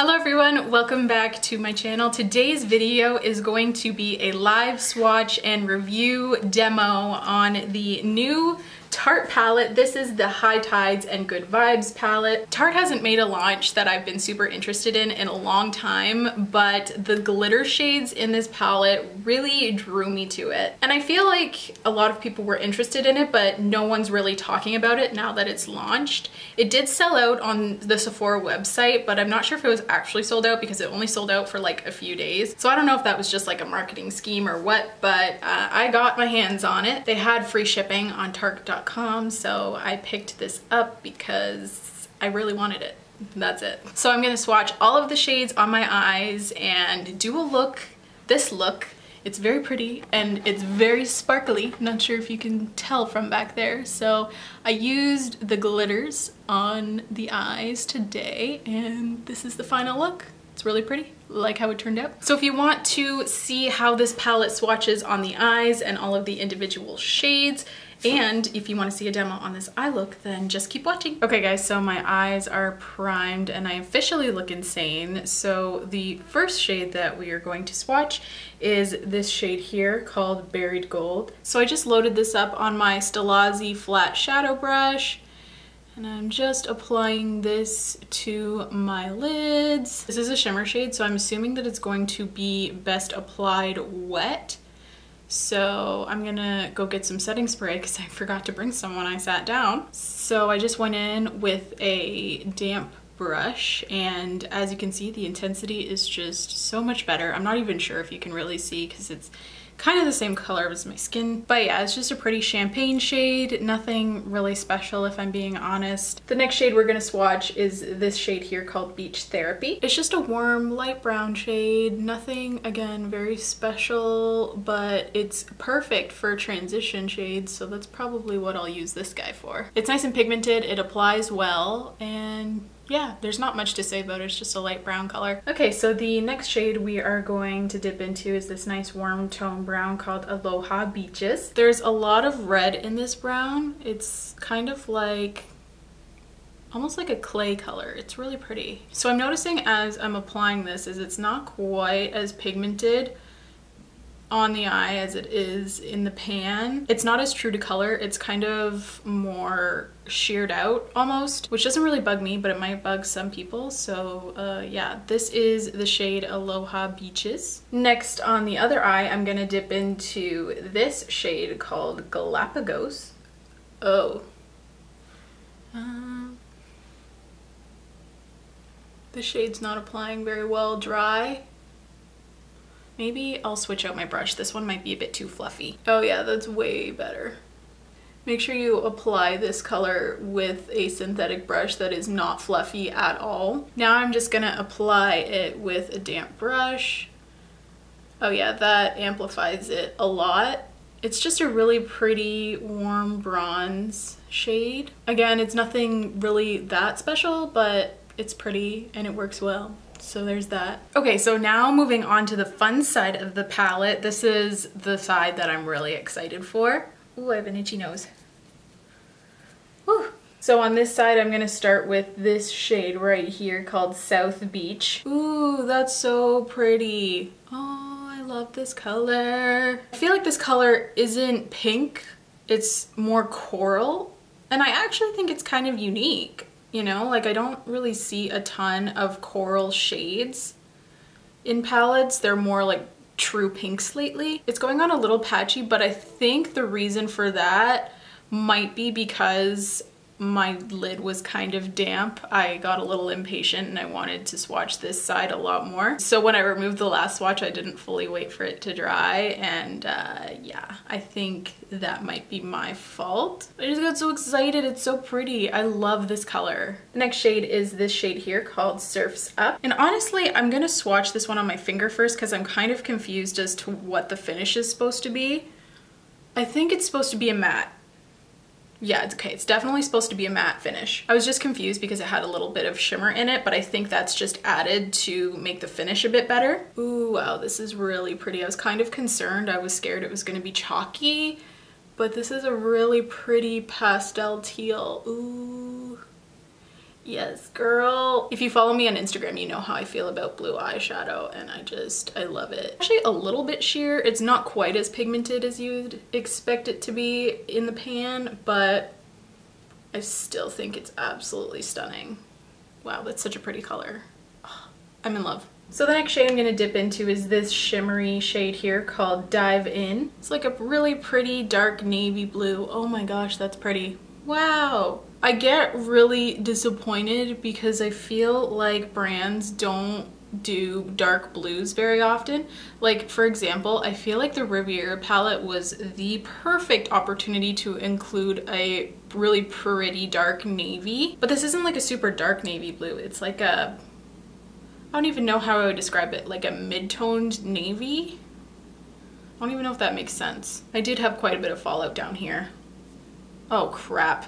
Hello everyone, welcome back to my channel. Today's video is going to be a live swatch and review demo on the new Tarte palette. This is the High Tides and Good Vibes palette. Tarte hasn't made a launch that I've been super interested in a long time, but the glitter shades in this palette really drew me to it. And I feel like a lot of people were interested in it, but no one's really talking about it now that it's launched. It did sell out on the Sephora website, but I'm not sure if it was actually sold out because it only sold out for like a few days. So I don't know if that was just like a marketing scheme or what, but I got my hands on it. They had free shipping on Tarte.com. So I picked this up because I really wanted it. That's it. So I'm gonna swatch all of the shades on my eyes and do a look, this look. It's very pretty and it's very sparkly. Not sure if you can tell from back there. So I used the glitters on the eyes today and this is the final look. It's really pretty. Like how it turned out. So if you want to see how this palette swatches on the eyes and all of the individual shades, and if you want to see a demo on this eye look, then just keep watching. Okay guys, so my eyes are primed and I officially look insane. So the first shade that we are going to swatch is this shade here called Buried Gold. So I just loaded this up on my Stilazzi flat shadow brush and I'm just applying this to my lids. This is a shimmer shade, so I'm assuming that it's going to be best applied wet. So I'm gonna go get some setting spray because I forgot to bring some when I sat down. So I just went in with a damp brush and as you can see, the intensity is just so much better. I'm not even sure if you can really see because it's kind of the same color as my skin. But yeah, it's just a pretty champagne shade. Nothing really special if I'm being honest. The next shade we're gonna swatch is this shade here called Beach Therapy. It's just a warm light brown shade. Nothing, again, very special, but it's perfect for transition shades. So that's probably what I'll use this guy for. It's nice and pigmented, it applies well, and yeah, there's not much to say about it. It's just a light brown color. Okay, so the next shade we are going to dip into is this nice warm tone brown called Aloha Beaches. There's a lot of red in this brown. It's kind of like, almost like a clay color. It's really pretty. So I'm noticing as I'm applying this is it's not quite as pigmented on the eye as it is in the pan. It's not as true to color. It's kind of more sheared out almost, which doesn't really bug me, but it might bug some people. So yeah, this is the shade Aloha Beaches. Next on the other eye, I'm gonna dip into this shade called Galapagos. Oh. The shade's not applying very well dry. Maybe I'll switch out my brush. This one might be a bit too fluffy. Oh yeah, that's way better. Make sure you apply this color with a synthetic brush that is not fluffy at all. Now I'm just gonna apply it with a damp brush. Oh yeah, that amplifies it a lot. It's just a really pretty warm bronze shade. Again, it's nothing really that special, but it's pretty and it works well. So there's that. Okay, so now moving on to the fun side of the palette. This is the side that I'm really excited for. Ooh, I have an itchy nose. Whew. So on this side, I'm gonna start with this shade right here called South Beach. Ooh, that's so pretty. Oh, I love this color. I feel like this color isn't pink, it's more coral. And I actually think it's kind of unique. You know, like I don't really see a ton of coral shades in palettes. They're more like true pinks lately. It's going on a little patchy, but I think the reason for that might be because my lid was kind of damp. I got a little impatient and I wanted to swatch this side a lot more. So when I removed the last swatch, I didn't fully wait for it to dry. And yeah, I think that might be my fault. I just got so excited. It's so pretty. I love this color. The next shade is this shade here called Surfs Up. And honestly, I'm gonna swatch this one on my finger first because I'm kind of confused as to what the finish is supposed to be. I think it's supposed to be a matte. Yeah, it's okay. It's definitely supposed to be a matte finish. I was just confused because it had a little bit of shimmer in it, but I think that's just added to make the finish a bit better. Ooh, wow, this is really pretty. I was kind of concerned. I was scared it was gonna be chalky, but this is a really pretty pastel teal. Ooh. Yes, girl. If you follow me on Instagram, you know how I feel about blue eyeshadow, and I love it. Actually a little bit sheer. It's not quite as pigmented as you'd expect it to be in the pan, but I still think it's absolutely stunning. Wow, that's such a pretty color. Oh, I'm in love. So the next shade I'm gonna dip into is this shimmery shade here called Dive In. It's like a really pretty dark navy blue. Oh my gosh, that's pretty. Wow. I get really disappointed because I feel like brands don't do dark blues very often. Like, for example, I feel like the Riviera palette was the perfect opportunity to include a really pretty dark navy, but this isn't like a super dark navy blue. It's like a, I don't even know how I would describe it, like a mid-toned navy. I don't even know if that makes sense. I did have quite a bit of fallout down here. Oh crap.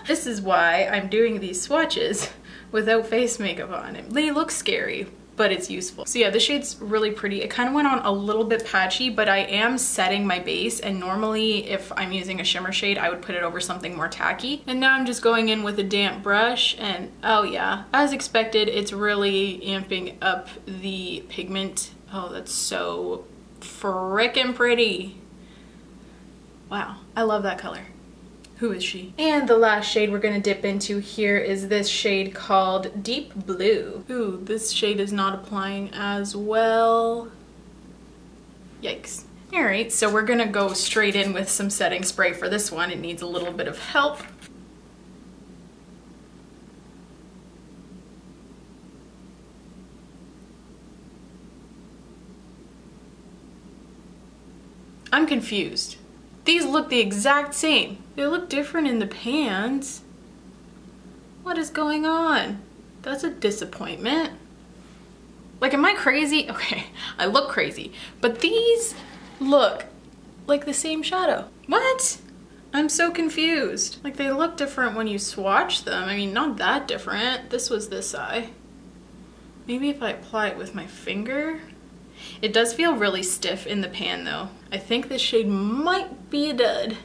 This is why I'm doing these swatches without face makeup on. They look scary, but it's useful. So yeah, this shade's really pretty. It kind of went on a little bit patchy, but I am setting my base, and normally if I'm using a shimmer shade, I would put it over something more tacky. And now I'm just going in with a damp brush, and oh yeah, as expected, it's really amping up the pigment. Oh, that's so frickin' pretty. Wow, I love that color. Who is she? And the last shade we're gonna dip into here is this shade called Deep Blue. Ooh, this shade is not applying as well. Yikes. All right, so we're gonna go straight in with some setting spray for this one. It needs a little bit of help. I'm confused. These look the exact same. They look different in the pans. What is going on? That's a disappointment. Like, am I crazy? Okay, I look crazy, but these look like the same shadow. What? I'm so confused. Like, they look different when you swatch them. I mean, not that different. This was this eye. Maybe if I apply it with my finger. It does feel really stiff in the pan though. I think this shade might be a dud.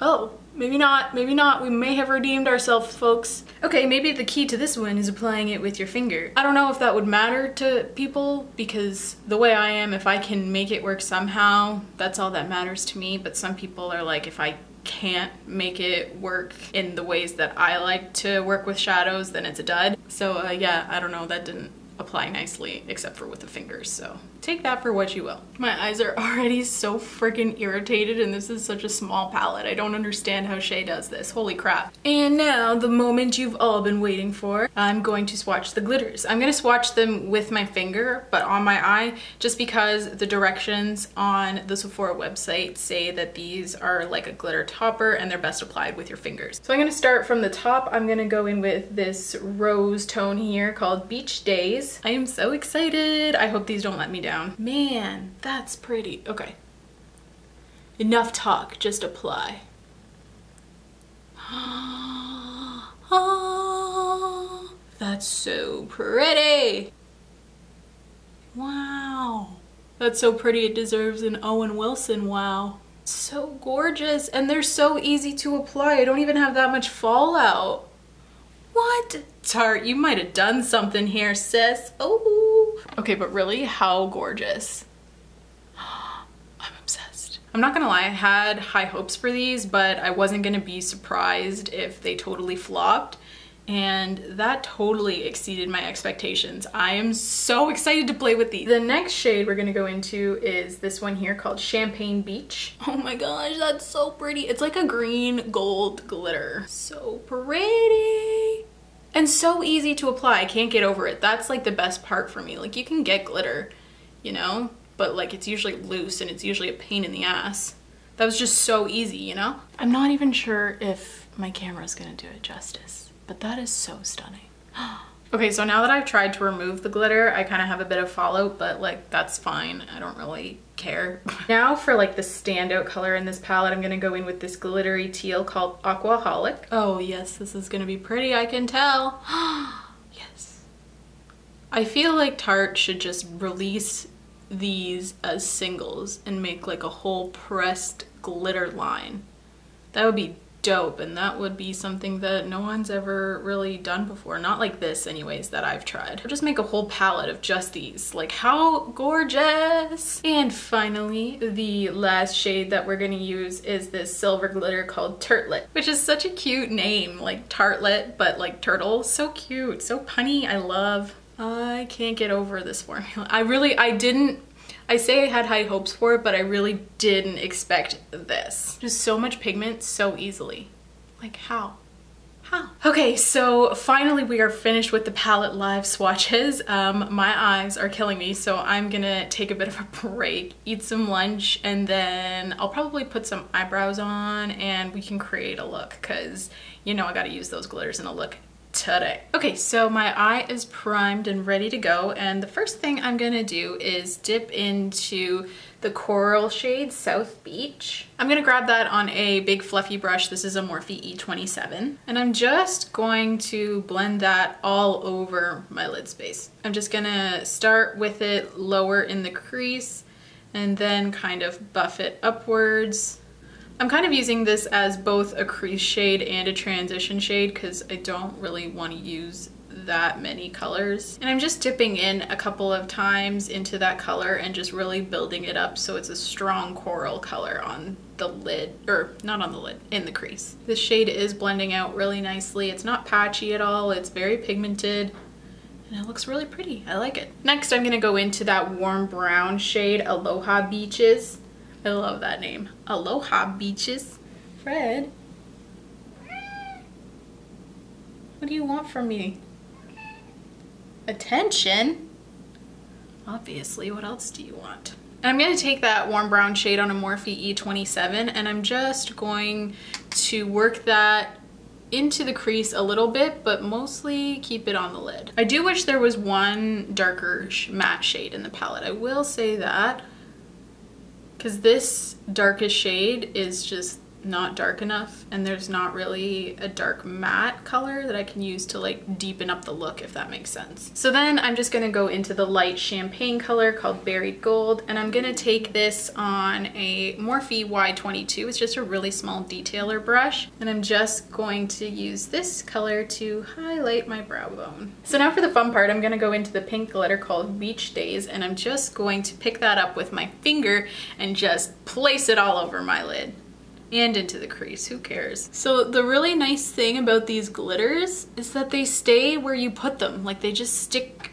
Oh, maybe not, maybe not. We may have redeemed ourselves, folks. Okay, maybe the key to this one is applying it with your finger. I don't know if that would matter to people, because the way I am, if I can make it work somehow, that's all that matters to me. But some people are like, if I can't make it work in the ways that I like to work with shadows, then it's a dud. So yeah, I don't know, that didn't apply nicely except for with the fingers, so take that for what you will. My eyes are already so freaking irritated, and this is such a small palette. I don't understand how Shay does this. Holy crap. And now the moment you've all been waiting for. I'm going to swatch the glitters. I'm going to swatch them with my finger but on my eye, just because the directions on the Sephora website say that these are like a glitter topper and they're best applied with your fingers. So I'm going to start from the top. I'm going to go in with this rose tone here called Beach Days. I am so excited. I hope these don't let me down. Man, that's pretty. Okay. Enough talk, just apply. Oh, that's so pretty. Wow. That's so pretty. It deserves an Owen Wilson wow. So gorgeous, and they're so easy to apply. I don't even have that much fallout. What? Tarte, you might have done something here, sis. Oh. Okay, but really, how gorgeous. I'm obsessed. I'm not gonna lie, I had high hopes for these, but I wasn't gonna be surprised if they totally flopped. And that totally exceeded my expectations. I am so excited to play with these. The next shade we're gonna go into is this one here called Champagne Beach. Oh my gosh, that's so pretty. It's like a green gold glitter. So pretty. And so easy to apply. I can't get over it. That's like the best part for me. Like, you can get glitter, you know, but like it's usually loose and it's usually a pain in the ass. That was just so easy, you know? I'm not even sure if my camera's gonna do it justice, but that is so stunning. Okay, so now that I've tried to remove the glitter, I kind of have a bit of fallout, but like that's fine. I don't really care. Now for like the standout color in this palette, I'm gonna go in with this glittery teal called Aquaholic. Oh yes, this is gonna be pretty, I can tell. Yes. I feel like Tarte should just release these as singles and make like a whole pressed glitter line. That would be dope, and that would be something that no one's ever really done before. Not like this anyways, that I've tried. I'll just make a whole palette of just these. Like, how gorgeous! And finally, the last shade that we're gonna use is this silver glitter called Tartelet, which is such a cute name, like tartlet, but like turtle. So cute, so punny. I can't get over this formula. I say I had high hopes for it, but I really didn't expect this. Just so much pigment so easily. Like, how? How? Okay, so finally we are finished with the palette live swatches. My eyes are killing me, so I'm gonna take a bit of a break, eat some lunch, and then I'll probably put some eyebrows on and we can create a look, because you know I gotta use those glitters in a look today. Okay, so my eye is primed and ready to go, and the first thing I'm gonna do is dip into the coral shade South Beach. I'm gonna grab that on a big fluffy brush. This is a Morphe E27, and I'm just going to blend that all over my lid space. I'm just gonna start with it lower in the crease and then kind of buff it upwards. I'm kind of using this as both a crease shade and a transition shade because I don't really want to use that many colors. And I'm just dipping in a couple of times into that color and just really building it up so it's a strong coral color on the lid, or not on the lid, in the crease. This shade is blending out really nicely. It's not patchy at all. It's very pigmented and it looks really pretty. I like it. Next, I'm gonna go into that warm brown shade, Aloha Beaches. I love that name. Aloha Beaches. Fred, what do you want from me? Attention? Obviously, what else do you want? And I'm gonna take that warm brown shade on a Morphe E27 and I'm just going to work that into the crease a little bit, but mostly keep it on the lid. I do wish there was one darker matte shade in the palette. I will say that, because this darkest shade is just not dark enough, and there's not really a dark matte color that I can use to like deepen up the look, if that makes sense. So then I'm just gonna go into the light champagne color called Buried Gold, and I'm gonna take this on a Morphe Y22. It's just a really small detailer brush, and I'm just going to use this color to highlight my brow bone. So now for the fun part, I'm gonna go into the pink glitter called Beach Days, and I'm just going to pick that up with my finger and just place it all over my lid. And into the crease, who cares? So the really nice thing about these glitters is that they stay where you put them. Like, they just stick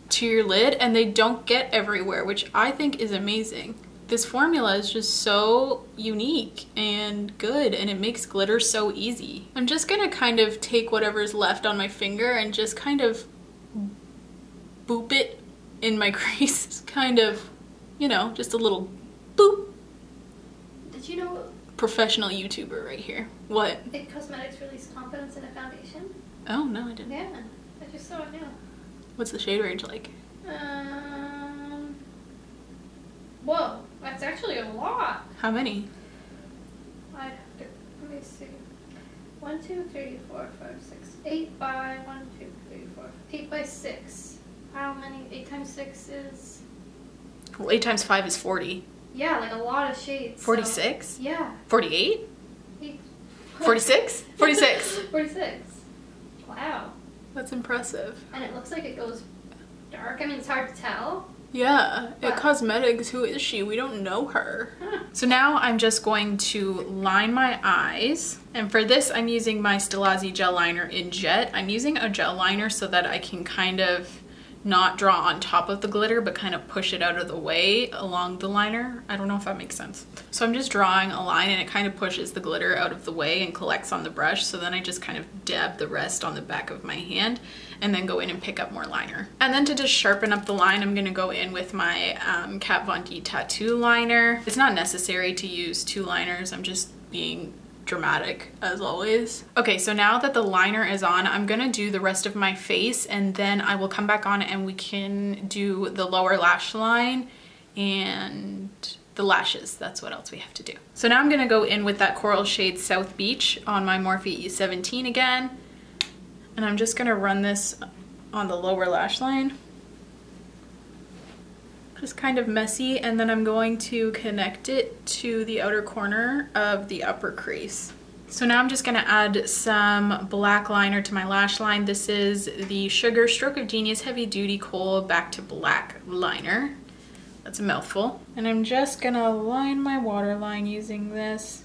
to your lid and they don't get everywhere, which I think is amazing. This formula is just so unique and good, and it makes glitter so easy. I'm just gonna kind of take whatever's left on my finger and just kind of boop it in my crease. Kind of, you know, just a little boop. Did you know professional YouTuber right here? What? It Cosmetics released Confidence in a foundation? Oh, no, I didn't. Yeah, I just saw it now. What's the shade range like? Whoa, that's actually a lot. How many? I'd have to, let me see. 1, 2, 3, 4, 5, 6, 8 by 1, 2, 3, 4, 8 by 6. How many? 8 times 6 is? Well, 8 times 5 is 40. Yeah, like a lot of shades. 46? So, yeah. 48? 8. 46? 46. 46. Wow. That's impressive. And it looks like it goes dark. I mean, it's hard to tell. Yeah, But at Cosmetics, who is she? We don't know her. Huh. So now I'm just going to line my eyes. And for this, I'm using my Stilazzi gel liner in Jet. I'm using a gel liner so that I can kind of not draw on top of the glitter, but kind of push it out of the way along the liner. I don't know if that makes sense. So I'm just drawing a line and it kind of pushes the glitter out of the way and collects on the brush. So then I just kind of dab the rest on the back of my hand and then go in and pick up more liner. And then to just sharpen up the line, I'm gonna go in with my Kat Von D tattoo liner. It's not necessary to use 2 liners. I'm just being dramatic as always. Okay, so now that the liner is on, I'm gonna do the rest of my face and then I will come back on and we can do the lower lash line and the lashes. That's what else we have to do. So now I'm gonna go in with that coral shade South Beach on my Morphe E17 again. And I'm just gonna run this on the lower lash line. Just kind of messy, and then I'm going to connect it to the outer corner of the upper crease. So now I'm just gonna add some black liner to my lash line. This is the Sugar Stroke of Genius Heavy Duty Kohl Back to Black liner. That's a mouthful. And I'm just gonna line my waterline using this.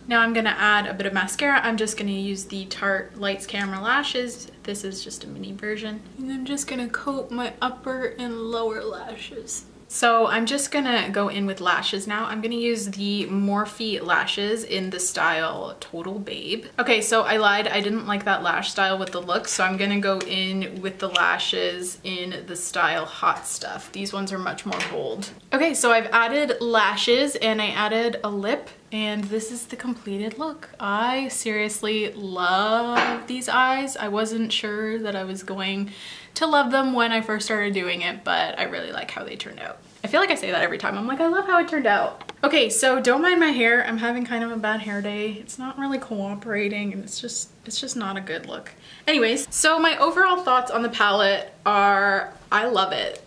Now I'm gonna add a bit of mascara. I'm just gonna use the Tarte Lights Camera Lashes. This is just a mini version. And I'm just gonna coat my upper and lower lashes. So I'm just gonna go in with lashes now. I'm gonna use the Morphe lashes in the style Total Babe. Okay, so I lied. I didn't like that lash style with the look, so I'm gonna go in with the lashes in the style Hot Stuff. These ones are much more bold. Okay, so I've added lashes and I added a lip, and this is the completed look. I seriously love these eyes. I wasn't sure that I was going to love them when I first started doing it, but I really like how they turned out. I feel like I say that every time. I'm like, I love how it turned out. Okay, so don't mind my hair. I'm having kind of a bad hair day. It's not really cooperating, and it's just not a good look. Anyways, so my overall thoughts on the palette are, I love it.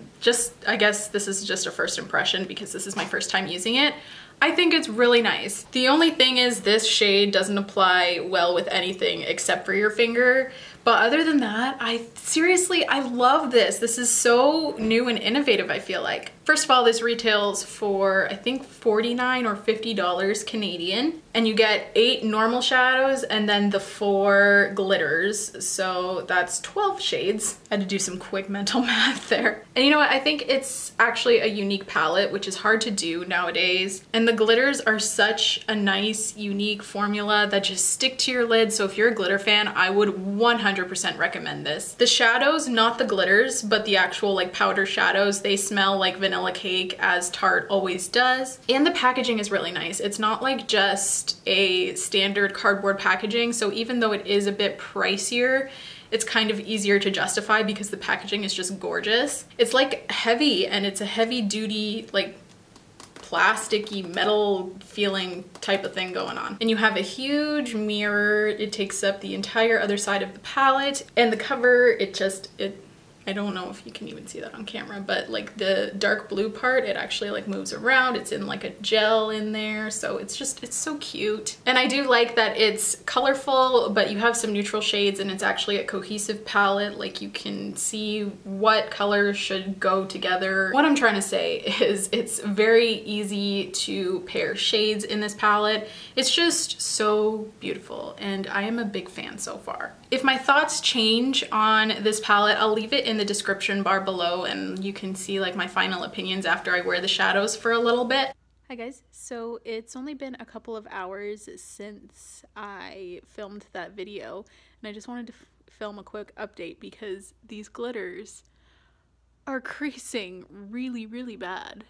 I guess this is just a first impression because this is my first time using it. I think it's really nice. The only thing is this shade doesn't apply well with anything except for your finger. But other than that, I love this. This is so new and innovative, I feel like. First of all, this retails for, I think, $49 or $50 Canadian. And you get 8 normal shadows and then the 4 glitters. So that's 12 shades. I had to do some quick mental math there. And you know what? I think it's actually a unique palette, which is hard to do nowadays. And the glitters are such a nice, unique formula that just stick to your lid. So if you're a glitter fan, I would 100% recommend this. The shadows, not the glitters, but the actual like powder shadows, they smell like vanilla cake, as Tarte always does. And the packaging is really nice. It's not like just a standard cardboard packaging. So even though it is a bit pricier, it's kind of easier to justify because the packaging is just gorgeous. It's like heavy, and it's a heavy duty, like plasticky metal feeling type of thing going on. And you have a huge mirror. It takes up the entire other side of the palette, and the cover, I don't know if you can even see that on camera, but like the dark blue part, it actually like moves around. It's in like a gel in there. So it's so cute. And I do like that it's colorful, but you have some neutral shades, and it's actually a cohesive palette. Like you can see what colors should go together. What I'm trying to say is it's very easy to pair shades in this palette. It's just so beautiful, and I am a big fan so far. If my thoughts change on this palette, I'll leave it in the description bar below, and you can see like my final opinions after I wear the shadows for a little bit. Hi guys, so it's only been a couple of hours since I filmed that video, and I just wanted to film a quick update because these glitters are creasing really bad.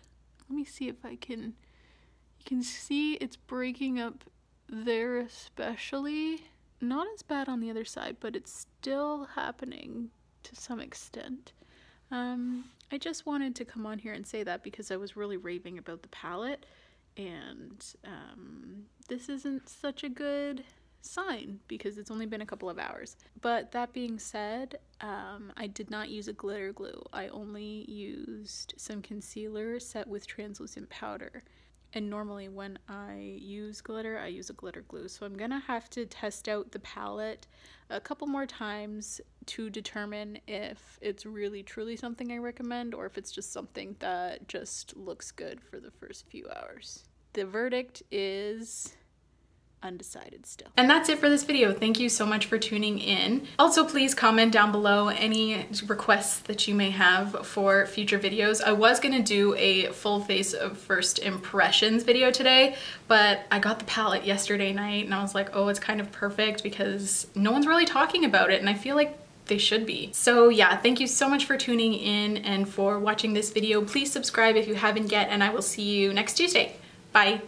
Let me see if I can, you can see it's breaking up there especially. Not as bad on the other side, but it's still happening to some extent. I just wanted to come on here and say that because I was really raving about the palette, and this isn't such a good sign because it's only been a couple of hours. But that being said, I did not use a glitter glue. I only used some concealer set with translucent powder. And normally when I use glitter, I use a glitter glue. So I'm gonna have to test out the palette a couple more times to determine if it's really truly something I recommend, or if it's just something that just looks good for the first few hours. The verdict is undecided still. And that's it for this video. Thank you so much for tuning in. Also, please comment down below any requests that you may have for future videos. I was gonna do a full face of first impressions video today, but I got the palette yesterday night and I was like, oh, it's kind of perfect because no one's really talking about it, and I feel like they should be. So yeah, thank you so much for tuning in and for watching this video. Please subscribe if you haven't yet, and I will see you next Tuesday. Bye.